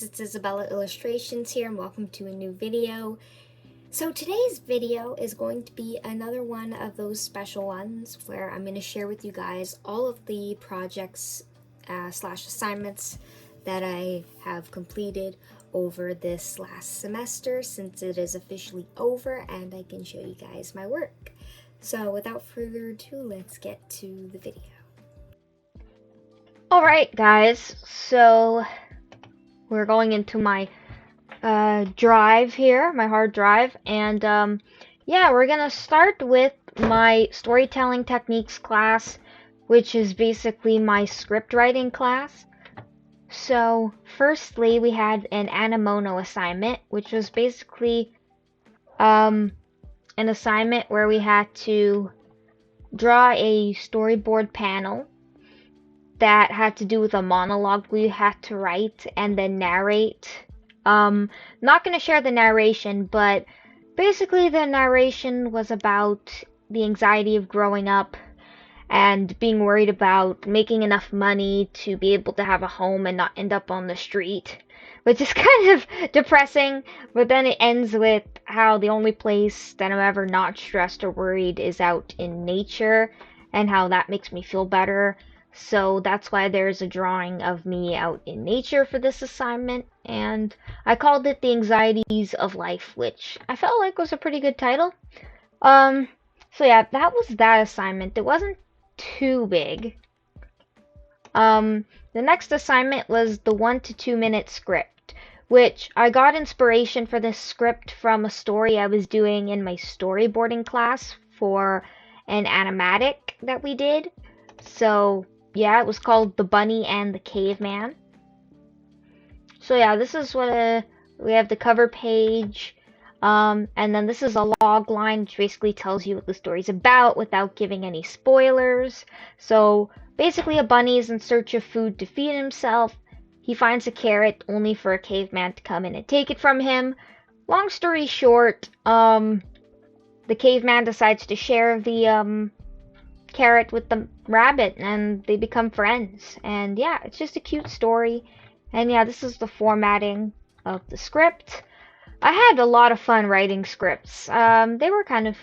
guys, it's Isabella Illustrations here and welcome to a new video. So today's video is going to be another one of those special ones where I'm going to share with you guys all of the projects slash assignments that I have completed over this last semester since it is officially over and I can show you guys my work. So without further ado, let's get to the video. Alright guys, so we're going into my drive here, my hard drive, and yeah, we're gonna start with my storytelling techniques class, which is basically my script writing class. So firstly, we had an Anemono assignment, which was basically an assignment where we had to draw a storyboard panel that had to do with a monologue we had to write and then narrate. Not going to share the narration, but basically the narration was about the anxiety of growing up and being worried about making enough money to be able to have a home and not end up on the street, which is kind of depressing, but then it ends with how the only place that I'm ever not stressed or worried is out in nature and how that makes me feel better. So that's why there's a drawing of me out in nature for this assignment, and I called it The Anxieties of Life, which I felt like was a pretty good title. So yeah, that was that assignment. It wasn't too big. The next assignment was the 1 to 2 minute script, which I got inspiration for this script from a story I was doing in my storyboarding class for an animatic that we did. So yeah, it was called The Bunny and the Caveman. So yeah, this is what we have the cover page, and then this is a log line which basically tells you what the story's about without giving any spoilers. So basically a bunny is in search of food to feed himself. He finds a carrot only for a caveman to come in and take it from him. Long story short, the caveman decides to share the carrot with the rabbit and they become friends, and yeah, it's just a cute story. And yeah, this is the formatting of the script. I had a lot of fun writing scripts. They were kind of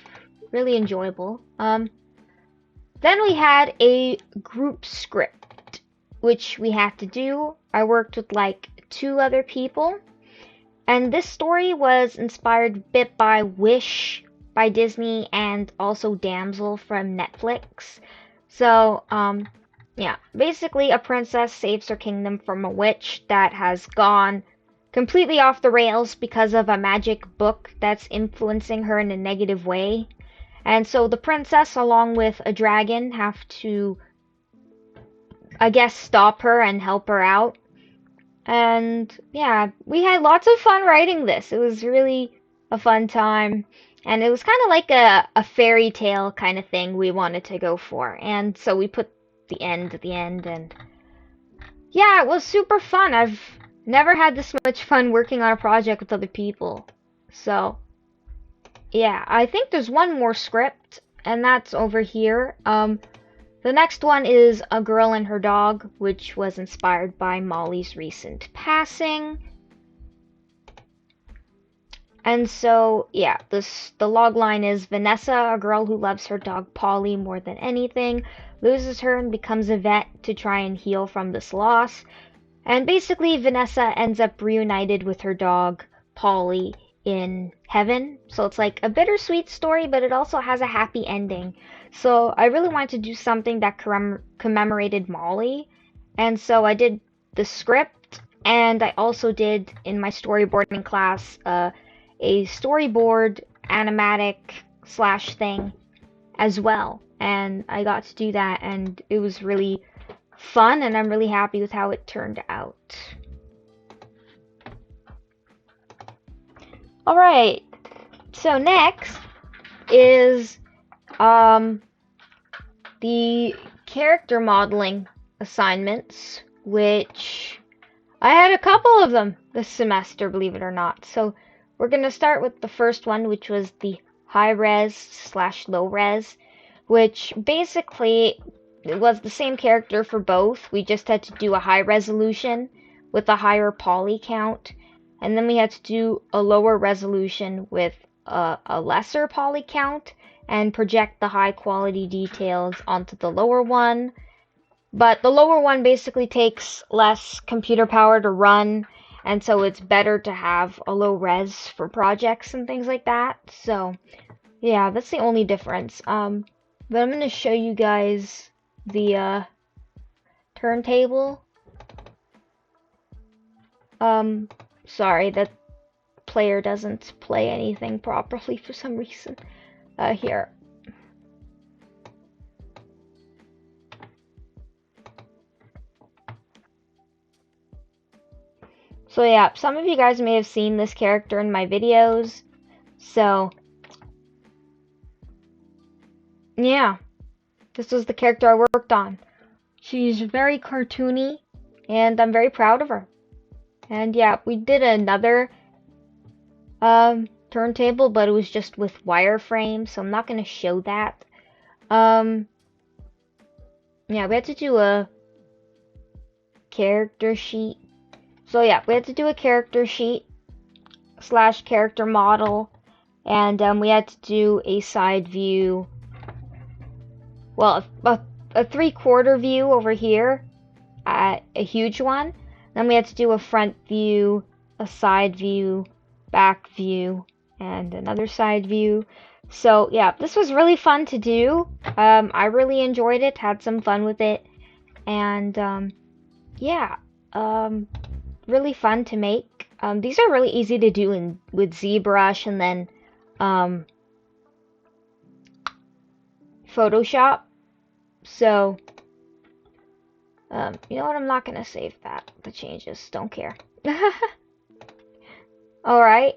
really enjoyable. Then we had a group script which we had to do. I worked with like 2 other people, and this story was inspired a bit by Wish by Disney and also Damsel from Netflix. So, yeah, basically a princess saves her kingdom from a witch that has gone completely off the rails because of a magic book that's influencing her in a negative way. And so the princess, along with a dragon, have to, I guess, stop her and help her out. And yeah, we had lots of fun writing this. It was really a fun time. And it was kind of like a fairy tale kind of thing we wanted to go for. And so we put the end at the end. And yeah, it was super fun. I've never had this much fun working on a project with other people. So yeah, I think there's one more script, and that's over here. The next one is A Girl and Her Dog, which was inspired by Molly's recent passing. And so, yeah, the log line is Vanessa, a girl who loves her dog Polly more than anything, loses her and becomes a vet to try and heal from this loss. And basically, Vanessa ends up reunited with her dog Polly in heaven. So it's like a bittersweet story, but it also has a happy ending. So I really wanted to do something that commemorated Molly. And so I did the script, and I also did in my storyboarding class a storyboard animatic slash thing as well, and I got to do that, and it was really fun, and I'm really happy with how it turned out. Alright, so next is the character modeling assignments, which I had a couple of them this semester, believe it or not. So we're going to start with the first one, which was the high res slash low res, which basically it was the same character for both. We just had to do a high resolution, with a higher poly count, and then we had to do a lower resolution with a lesser poly count and project the high quality details onto the lower one. But the lower one basically takes less computer power to run, and so it's better to have a low res for projects and things like that. So yeah, that's the only difference. But I'm gonna show you guys the turntable. Sorry, that player doesn't play anything properly for some reason. Here. So yeah, some of you guys may have seen this character in my videos. So yeah, this was the character I worked on. She's very cartoony, and I'm very proud of her. And yeah, we did another turntable, but it was just with wireframe, so I'm not gonna show that. Yeah, we had to do a character sheet. So yeah, we had to do a character sheet / character model, and we had to do a side view. Well, a 3/4 view over here, a huge one. Then we had to do a front view, a side view, back view, and another side view. So yeah, this was really fun to do. I really enjoyed it, had some fun with it, and yeah, really fun to make. These are really easy to do with ZBrush and then Photoshop. So you know what? I'm not gonna save the changes. Don't care. All right.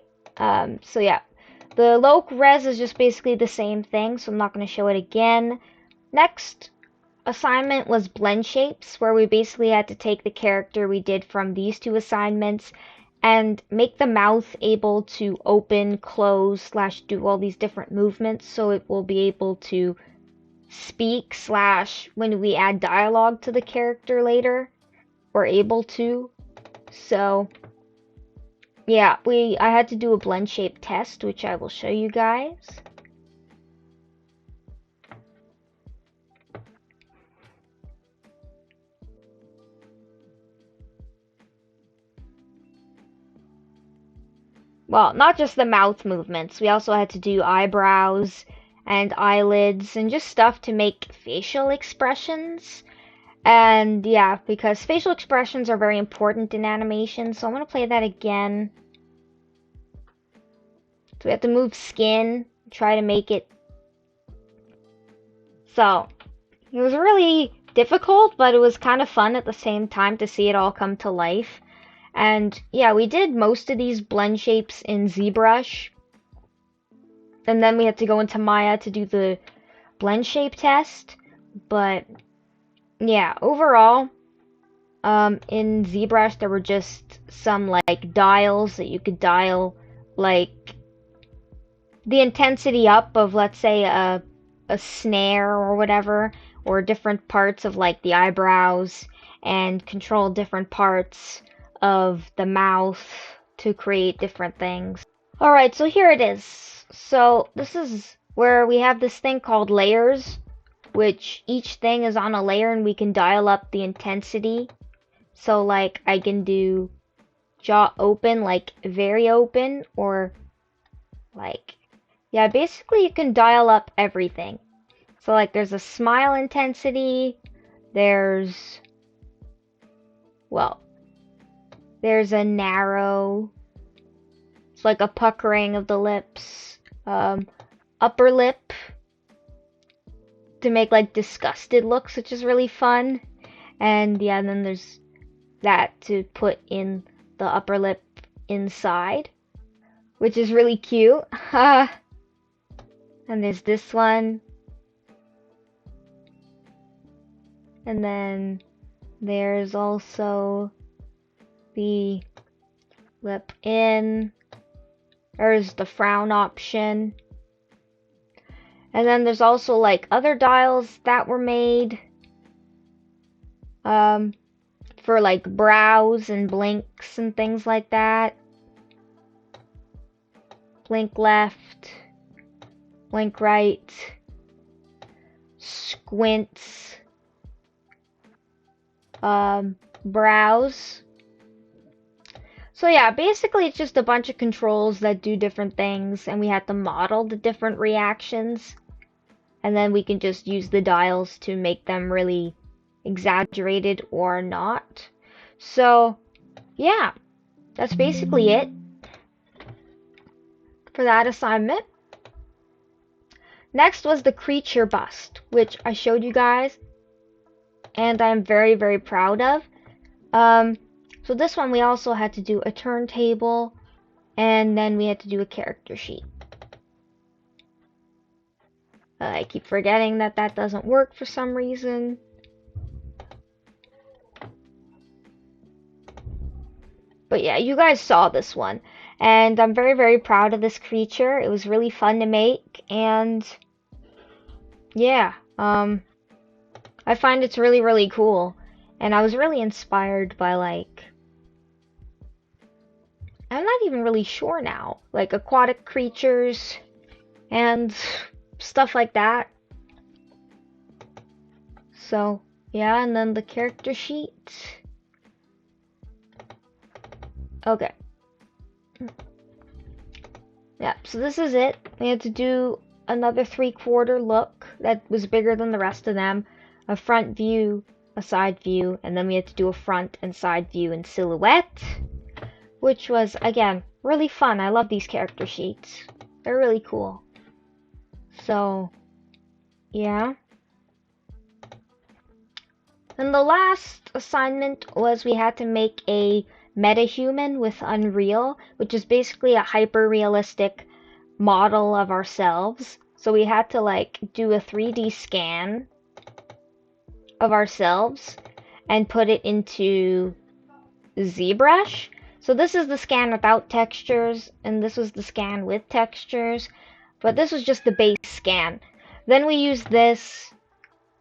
So yeah, the low res is just basically the same thing, so I'm not gonna show it again. Next assignment was blend shapes, where we basically had to take the character we did from these two assignments and make the mouth able to open, close / do all these different movements, so it will be able to speak / when we add dialogue to the character later, we're able to. So yeah, I had to do a blend shape test, which I will show you guys. Well, not just the mouth movements. We also had to do eyebrows and eyelids and just stuff to make facial expressions. And yeah, because facial expressions are very important in animation, so I'm going to play that again. So we have to move skin, try to make it. So it was really difficult, but it was kind of fun at the same time to see it all come to life. And yeah, we did most of these blend shapes in ZBrush. And then we had to go into Maya to do the blend shape test. But yeah, overall, in ZBrush there were just some like dials that you could dial, like the intensity up of, let's say, a snare or whatever, or different parts of like the eyebrows, and control different parts of the mouth to create different things. Alright, so here it is. So this is where we have this thing called layers, which each thing is on a layer and we can dial up the intensity. So like I can do jaw open, like very open, or like, yeah, basically you can dial up everything. So like there's a smile intensity, there's a narrow, it's like a puckering of the lips, upper lip to make like disgusted looks, which is really fun. And yeah, and then there's that to put in the upper lip inside, which is really cute. And there's this one. And then there's also the lip in. There's the frown option. And then there's also like other dials that were made. for like brows and blinks and things like that. Blink left, blink right, squints, brows. So yeah, basically it's just a bunch of controls that do different things, and we had to model the different reactions, and then we can just use the dials to make them really exaggerated or not. So yeah, that's basically it for that assignment. Next was the creature bust, which I showed you guys, and I'm very, very proud of. So this one we also had to do a turntable, and then we had to do a character sheet. I keep forgetting that that doesn't work for some reason. But yeah, you guys saw this one, and I'm very, very proud of this creature. It was really fun to make, and yeah, I find it's really, really cool, and I was really inspired by, like, I'm not even really sure now, like aquatic creatures and stuff like that. So yeah, and then the character sheet. Okay. Yeah, so this is it. We had to do another 3/4 look that was bigger than the rest of them. A front view, a side view, and then we had to do a front and side view in silhouette, which was, again, really fun. I love these character sheets. They're really cool. So, yeah. And the last assignment was we had to make a metahuman with Unreal, which is basically a hyper-realistic model of ourselves. So we had to like do a 3D scan of ourselves and put it into ZBrush. So this is the scan without textures, and this was the scan with textures, but this was just the base scan. Then we used this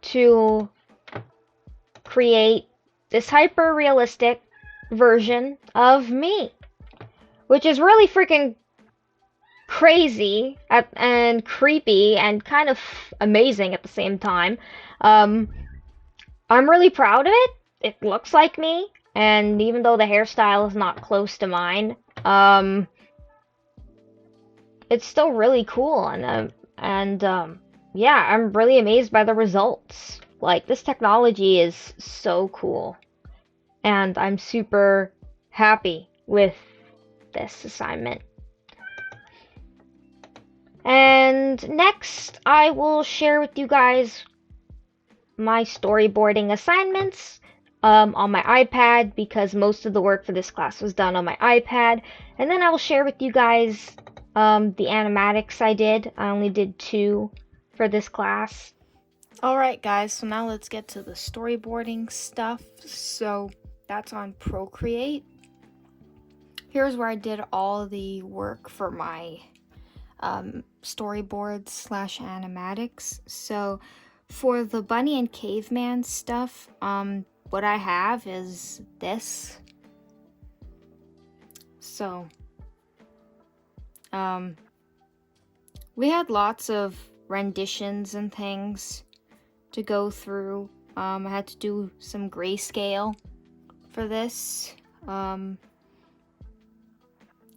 to create this hyper-realistic version of me, which is really freaking crazy and creepy and kind of amazing at the same time. I'm really proud of it. It looks like me, and even though the hairstyle is not close to mine, it's still really cool, and yeah, I'm really amazed by the results. Like, this technology is so cool, and I'm super happy with this assignment. And next, I will share with you guys my storyboarding assignments on my iPad, because most of the work for this class was done on my iPad. And then I will share with you guys the animatics I did. I only did 2 for this class. Alright guys, so now let's get to the storyboarding stuff. So that's on Procreate. Here's where I did all the work for my storyboards / animatics. So for the bunny and caveman stuff, what I have is this. So we had lots of renditions and things to go through. I had to do some grayscale for this,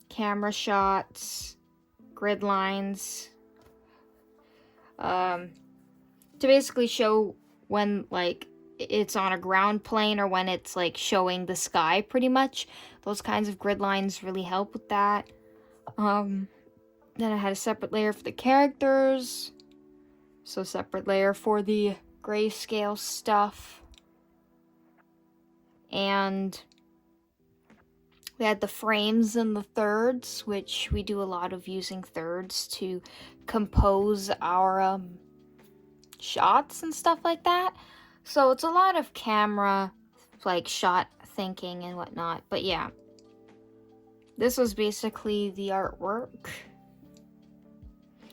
camera shots, grid lines, to basically show when like it's on a ground plane or when it's like showing the sky, pretty much. Those kinds of grid lines really help with that. Then I had a separate layer for the characters, so separate layer for the grayscale stuff, and we had the frames and the thirds, which we do a lot of using thirds to compose our shots and stuff like that. So it's a lot of camera, like, shot thinking and whatnot. But yeah, this was basically the artwork.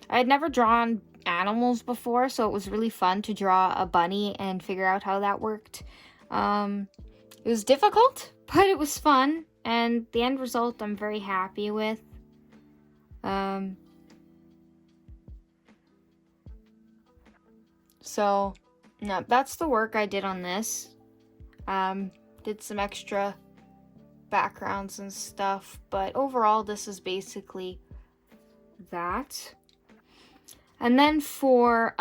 I had never drawn animals before, so it was really fun to draw a bunny and figure out how that worked. It was difficult, but it was fun, and the end result I'm very happy with. So, no, that's the work I did on this. Did some extra backgrounds and stuff, but overall this is basically that. And then for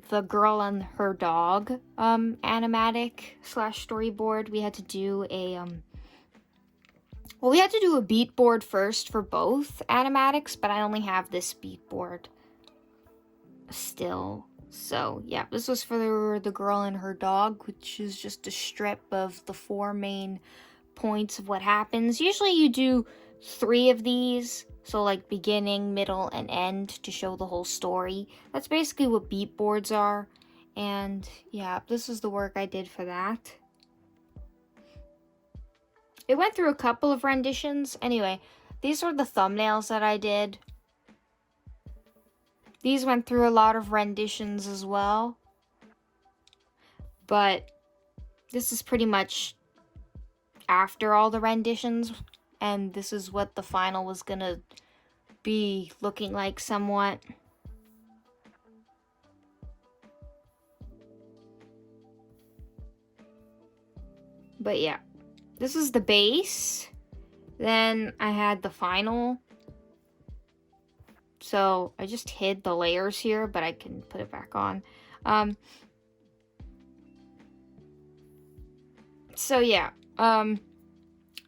the girl and her dog animatic / storyboard, we had to do a we had to do a beat board first for both animatics, but I only have this beat board still. So yeah, this was for the girl and her dog, which is just a strip of the 4 main points of what happens. Usually you do 3 of these, so like beginning, middle, and end to show the whole story. That's basically what beat boards are. And yeah, this is the work I did for that. It went through a couple of renditions. Anyway, these are the thumbnails that I did. These went through a lot of renditions as well. But this is pretty much after all the renditions, and this is what the final was gonna be looking like somewhat. But yeah, this is the base. Then I had the final. So I just hid the layers here, but I can put it back on. So yeah,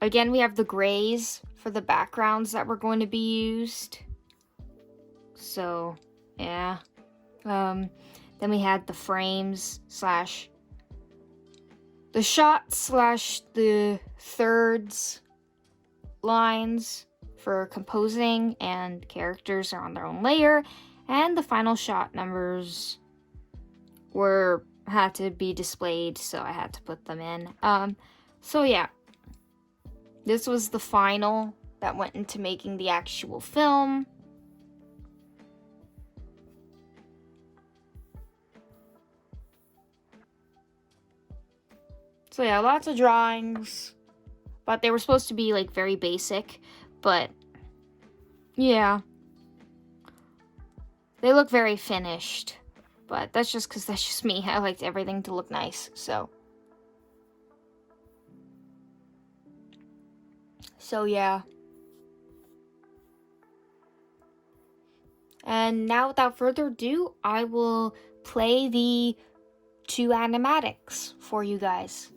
again, we have the grays for the backgrounds that were going to be used. So yeah, then we had the frames / the shots / the thirds lines for composing, and characters are on their own layer, and the final shot numbers had to be displayed, so I had to put them in. So yeah, this was the final that went into making the actual film. So yeah, lots of drawings, but they were supposed to be like very basic, but yeah, they look very finished, but that's just because that's just me. I liked everything to look nice, so yeah. And now, without further ado, I will play the 2 animatics for you guys.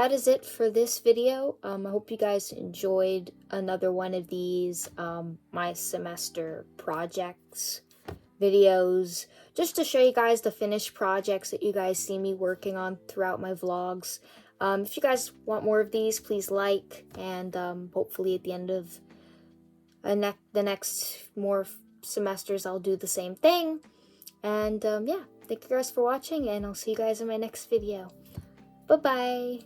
that is it for this video. I hope you guys enjoyed another one of these my semester projects videos, just to show you guys the finished projects that you guys see me working on throughout my vlogs. If you guys want more of these, please like, and hopefully at the end of the next more semesters I'll do the same thing. And yeah, thank you guys for watching, and I'll see you guys in my next video. Bye bye.